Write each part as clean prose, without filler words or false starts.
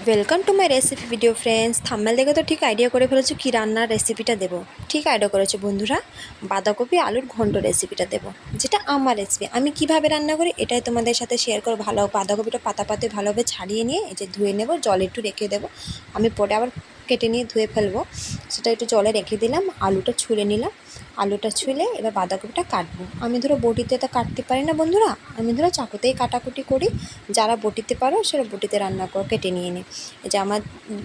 Welcome to my recipe video friends. Thumbnail দেখে তো ঠিক আইডিয়া করে ফেলেছো কী রান্নার রেসিপিটা দেবো। ঠিক আইডিয়া করেছো বন্ধুরা, বাঁধাকপি আলুর ঘন্ট রেসিপিটা দেবো, যেটা আমার রেসিপি। আমি কিভাবে রান্না করি এটাই তোমাদের সাথে শেয়ার করো। ভালো বাঁধাকপিটা পাতা পাতে ভালোভাবে ছাড়িয়ে নিয়ে এই যে ধুয়ে নেব, জলে একটু রেখে দেবো। আমি পরে আবার কেটে নিয়ে ধুয়ে ফেলবো, সেটা একটু জলে রেখে দিলাম। আলুটা ছুলে নিলাম, আলুটা ছুলে এবার বাঁধাকপিটা কাটবো। আমি ধরো বটিতে তো কাটতে পারি না বন্ধুরা, আমি ধরো চাকুতেই কাটাকুটি করি। যারা বটিতে পারো সেটা বটিতে রান্না করে কেটে নিয়ে নিই। এই যে আমার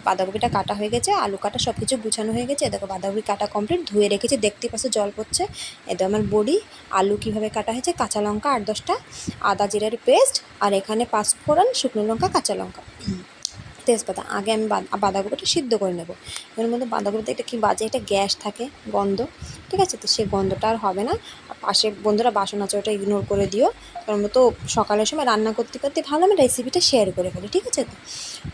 বাঁধাকপিটা কাটা হয়ে গেছে, আলু কাটা সব কিছু গুছানো হয়ে গেছে। দেখো বাঁধাকপি কাটা কমপ্লিট, ধুয়ে রেখেছি, দেখতেই পাচ্ছ জল পড়ছে। এতে আমার বড়ি আলু কীভাবে কাটা হয়েছে, কাঁচা লঙ্কা 8-10টা, আদা জিরের পেস্ট, আর এখানে পাঁচফোড়ন, শুকনো লঙ্কা, কাঁচা লঙ্কা, তেজপাতা। আগে আমি বাঁধাকপিটা সিদ্ধ করে নেব। এর মধ্যে বাঁধাকপিতে একটা কী বাজে একটা গ্যাস থাকে, গন্ধ, ঠিক আছে? তো সেই গন্ধটা আর হবে না। পাশে বন্ধুরা বাসন আছে, ওটা ইগনোর করে দিও, কারণ তো সকালের সময় রান্না করতে করতে ভালো আমি রেসিপিটা শেয়ার করে ফেলি, ঠিক আছে?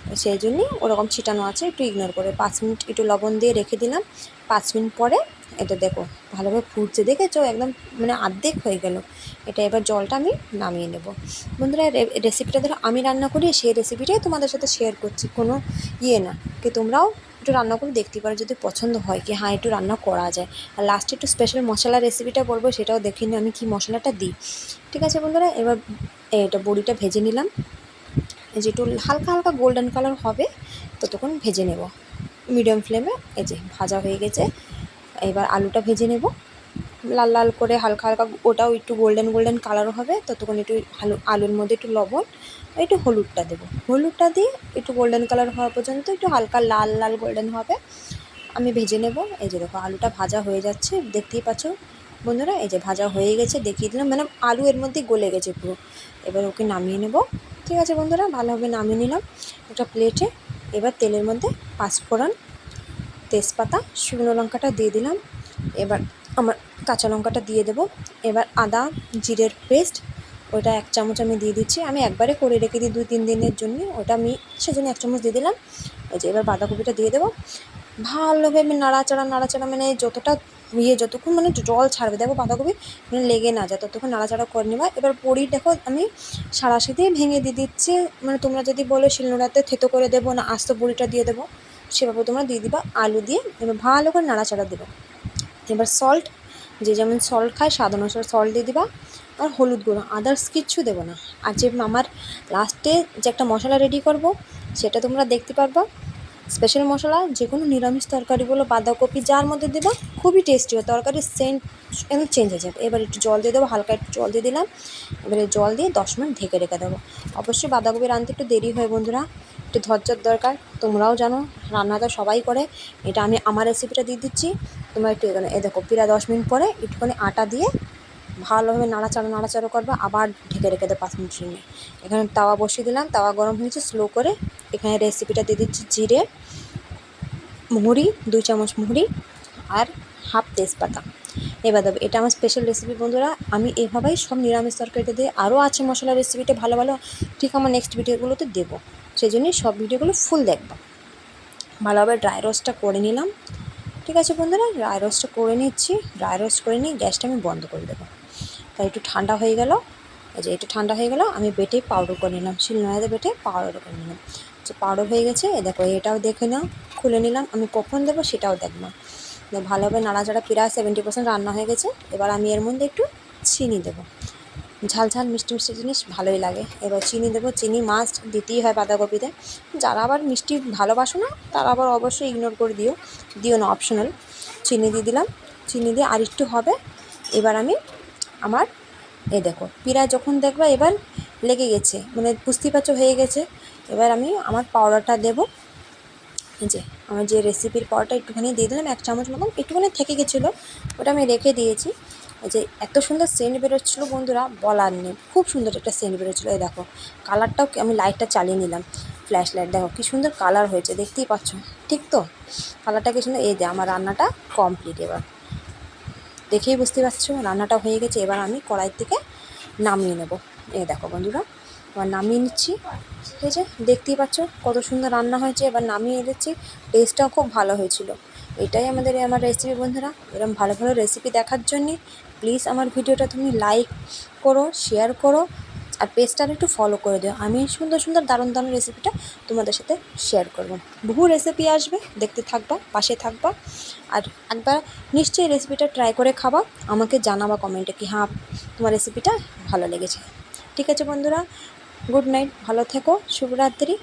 তো সেই জন্যই ওরকম ছিটানো আছে, একটু ইগনোর করে 5 মিনিট একটু লবণ দিয়ে রেখে দিলাম। 5 মিনিট পরে এটা দেখো ভালোভাবে ফুটছে, দেখেছো? একদম মানে অর্ধেক হয়ে গেল। এটা এবার জলটা আমি নামিয়ে নেব। বন্ধুরা রেসিপিটা ধরো আমি রান্না করি, সেই রেসিপিটাই তোমাদের সাথে শেয়ার করছি, কোনো ইয়ে না। কি তোমরাও একটু রান্না করে দেখতে পারো, যদি পছন্দ হয় কি হ্যাঁ একটু রান্না করা যায়। আর লাস্টে একটু স্পেশাল মশলা রেসিপিটা বলবো, সেটাও দেখে নিই আমি কী মশলাটা দিই, ঠিক আছে বন্ধুরা? এবার এটা বড়িটা ভেজে নিলাম, এই যে একটু হালকা হালকা গোল্ডেন কালার হবে ততক্ষণ ভেজে নেব মিডিয়াম ফ্লেমে। এই যে ভাজা হয়ে গেছে, এবার আলুটা ভেজে নেব লাল লাল করে, হালকা হালকা, ওটাও একটু গোল্ডেন গোল্ডেন কালার হবে ততক্ষণ। একটু আলুর মধ্যে একটু লবণ, একটু হলুদটা দেবো, হলুদটা দিয়ে একটু গোল্ডেন কালার হওয়া পর্যন্ত, একটু হালকা লাল লাল গোল্ডেন হবে, আমি ভেজে নেব। এই যে দেখো আলুটা ভাজা হয়ে যাচ্ছে, দেখতেই পাচ্ছ বন্ধুরা। এই যে ভাজা হয়ে গেছে, দেখিয়ে দিলাম, মানে আলু এর মধ্যে গলে গেছে পুরো। এবার ওকে নামিয়ে নেব, ঠিক আছে বন্ধুরা? ভালোভাবে নামিয়ে নিলাম একটা প্লেটে। এবার তেলের মধ্যে পাঁচফোড়ন, তেজপাতা, শুকনো লঙ্কাটা দিয়ে দিলাম। এবার আমার কাঁচা লঙ্কাটা দিয়ে দেবো। এবার আদা জিরের পেস্ট, ওটা 1 চামচ আমি দিয়ে দিচ্ছি। আমি একবারে করে রেখে দিই 2-3 দিনের জন্য, ওটা আমি সেজন্য 1 চামচ দিয়ে দিলাম। এই যে এবার বাঁধাকপিটা দিয়ে দেবো, ভালোভাবে নাড়াচাড়া নাড়াচাড়া, মানে যতটা যতক্ষণ মানে জল ছাড়বে, দেখো বাঁধাকপি মানে লেগে না যায় ততক্ষণ নাড়াচাড়া করে নেবা। এবার বড়ি দেখো আমি সাঁড়াশিতেই ভেঙে দিয়ে দিচ্ছি, মানে তোমরা যদি বলো শিলনোড়াতে থেতো করে দেবো না আস্ত বড়িটা দিয়ে দেবো, সেভাবে তোমরা দিয়ে দিবা আলু দিয়ে। এবার ভালো করে নাড়াচাড়া দেবো। এবার সল্ট, যে যেমন সল্ট খায় স্বাদ অনুসারে সল্ট দিয়ে দিবা, আর হলুদ গুঁড়ো, আদার্স কিচ্ছু দেবো না। আর যে আমার লাস্টে যে একটা মশলা রেডি করব সেটা তোমরা দেখতে পারবা। স্পেশাল মশলা যে কোনো নিরামিষ তরকারি বলো, বাঁধাকপি যার মধ্যে দেবো খুবই টেস্টি হয়, তরকারির সেন্ট একদম চেঞ্জ হয়ে যাবে। এবার একটু জল দিয়ে দেবো, হালকা একটু জল দিয়ে দিলাম। এবারে জল দিয়ে 10 মিনিট ঢেকে রেখে দেবো। অবশ্যই বাঁধাকপি রাঁধতে একটু দেরি হয় বন্ধুরা, একটু ধৈর্যের দরকার। তোমরাও জানো রান্না তো সবাই করে, এটা আমি আমার রেসিপিটা দিয়ে দিচ্ছি, তোমরা একটু এখানে দেখো প্রায় 10 মিনিট পরে একটুখানি আটা দিয়ে ভালোভাবে নাড়াচাড়া নাড়াচাড়া করবে, আবার ঢেকে রেখে দেবো 5 মিনিট জন্য। এখানে তাওয়া বসিয়ে দিলাম, তাওয়া গরম হয়েছে স্লো করে। এখানে রেসিপিটা দিয়ে দিচ্ছি জিরে, মুহুরি 2 চামচ মুহুরি, আর হাফ তেজপাতা। এবার দেবো, এটা আমার স্পেশাল রেসিপি বন্ধুরা, আমি এভাবেই সব নিরামিষ তরকারিতে দিয়ে, আরও আছে মশলা রেসিপিটা ভালো ভালো, ঠিক আমার নেক্সট ভিডিওগুলোতে দেবো, সেই জন্যই সব ভিডিওগুলো ফুল দেখবা। ভালোভাবে ড্রাই রোস্টটা করে নিলাম, ঠিক আছে বন্ধুরা? ড্রাই রোস্টটা করে নিচ্ছি, ড্রাই রোস্ট করে নিয়ে গ্যাসটা আমি বন্ধ করে দেবো। তাই একটু ঠান্ডা হয়ে গেল, এই যে একটু ঠান্ডা হয়ে গেল, আমি বেটে পাউডার করে নিলাম, শিলনোড়াতে বেটে পাউডার করে নিলাম। যে পাউডার হয়ে গেছে, দেখো এটাও দেখে নাও, খুলে নিলাম। আমি কখন দেবো সেটাও দেখলাম। ভালোভাবে নাড়াচাড়া প্রায় 70% রান্না হয়ে গেছে। এবার আমি এর মধ্যে একটু চিনি দেবো, ঝাল ঝাল মিষ্টি মিষ্টি জিনিস ভালোই লাগে। এবার চিনি দেবো, চিনি মাস্ট দিতেই হয় বাঁধাকপিতে। যারা আবার মিষ্টি ভালোবাসো না তারা আবার অবশ্যই ইগনোর করে দিও না, অপশনাল। চিনি দিয়ে দিলাম, চিনি দিয়ে আর একটু হবে। এবার আমি আমার এই দেখো প্রায় যখন দেখবা এবার লেগে গেছে, মানে বুঝতেই পারছো হয়ে গেছে। এবার আমি আমার পাউডারটা দেবো, যে আমার যে রেসিপির পাউডারটা একটুখানি দিয়ে দিলাম 1 চামচ মতন, একটুখানি থেকে গেছিলো, ওটা আমি রেখে দিয়েছি। যে এত সুন্দর সেন্ট বেরোচ্ছিলো বন্ধুরা বলার নেই, খুব সুন্দর একটা সেন্ট বেরোচ্ছিলো। এই দেখো কালারটাও, আমি লাইটটা চালিয়ে নিলাম, ফ্ল্যাশ লাইট, দেখো কী সুন্দর কালার হয়েছে, দেখতেই পাচ্ছ, ঠিক তো? কালারটা কী সুন্দর। এই যে আমার রান্নাটা কমপ্লিট, এবার দেখেই বুঝতে পারছো রান্নাটা হয়ে গেছে। এবার আমি কড়াই থেকে নামিয়ে নেব। এই দেখো বন্ধুরা এবার নামিয়ে নিচ্ছি, ঠিক আছে? দেখতেই পাচ্ছ কত সুন্দর রান্না হয়েছে। এবার নামিয়ে দিচ্ছি, টেস্টটাও খুব ভালো হয়েছিল। এটাই আমার রেসিপি বন্ধুরা। এরকম ভালো ভালো রেসিপি দেখার জন্যে প্লিজ আমার ভিডিওটা তুমি লাইক করো, শেয়ার করো, আর পেজটার একটু ফলো করে দিও। আমি সুন্দর সুন্দর দারুণ দারুণ রেসিপিটা তোমাদের সাথে শেয়ার করব। বহু রেসিপি আসবে, দেখতে থাকবা, পাশে থাকবা। আর একবার নিশ্চয়ই রেসিপিটা ট্রাই করে খাবা, আমাকে জানাবা কমেন্টে কি হ্যাঁ তোমার রেসিপিটা ভালো লেগেছে। ঠিক আছে বন্ধুরা, গুড নাইট, ভালো থেকো, শুভরাত্রি।